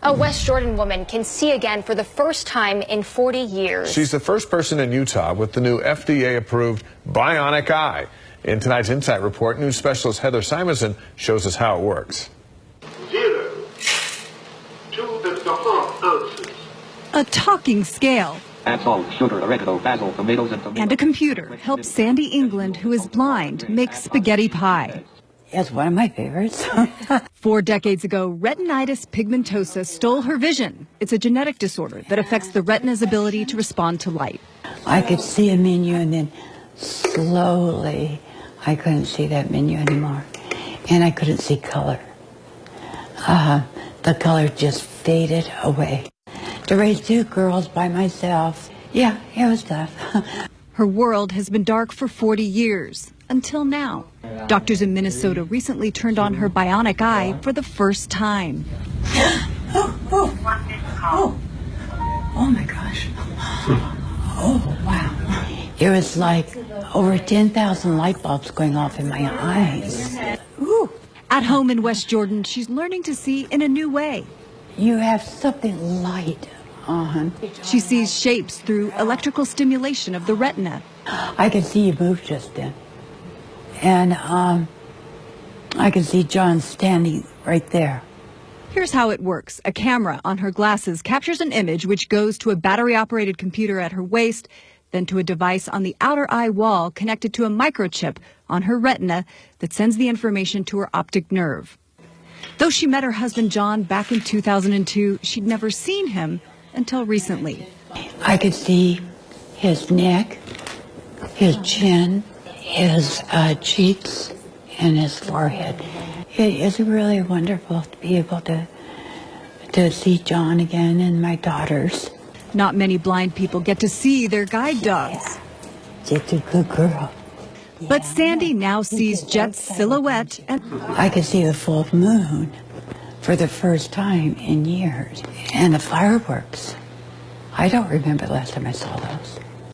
A West Jordan woman can see again for the first time in 40 years. She's the first person in Utah with the new FDA-approved bionic eye. In tonight's Insight Report, news specialist Heather Simonson shows us how it works. 0 to the half ounces. A talking scale. Add salt, sugar, oregano, basil, tomatoes, and tomatoes. And a computer helps Sandy England, who is blind, make spaghetti pie. It's one of my favorites. 4 decades ago, retinitis pigmentosa stole her vision. It's a genetic disorder that affects the retina's ability to respond to light. I could see a menu, and then slowly I couldn't see that menu anymore. And I couldn't see color. The color just faded away. To raise 2 girls by myself, yeah, it was tough. Her world has been dark for 40 years, until now. Doctors in Minnesota recently turned on her bionic eye for the first time. Oh my gosh. Oh, wow. It was like over 10,000 light bulbs going off in my eyes. Ooh. At home in West Jordan, she's learning to see in a new way. You have something light on. She sees shapes through electrical stimulation of the retina. I could see you move just then. And I could see John standing right there. Here's how it works. A camera on her glasses captures an image which goes to a battery-operated computer at her waist, then to a device on the outer eye wall connected to a microchip on her retina that sends the information to her optic nerve. Though she met her husband John back in 2002, she'd never seen him until recently. I could see his neck, his chin, his cheeks, and his forehead. It is really wonderful to be able to see John again and my daughters. Not many blind people get to see their guide dogs. Jet's a good girl. But Sandy now sees Jet's silhouette, and I could see the full moon for the first time in years. And the fireworks. I don't remember the last time I saw those.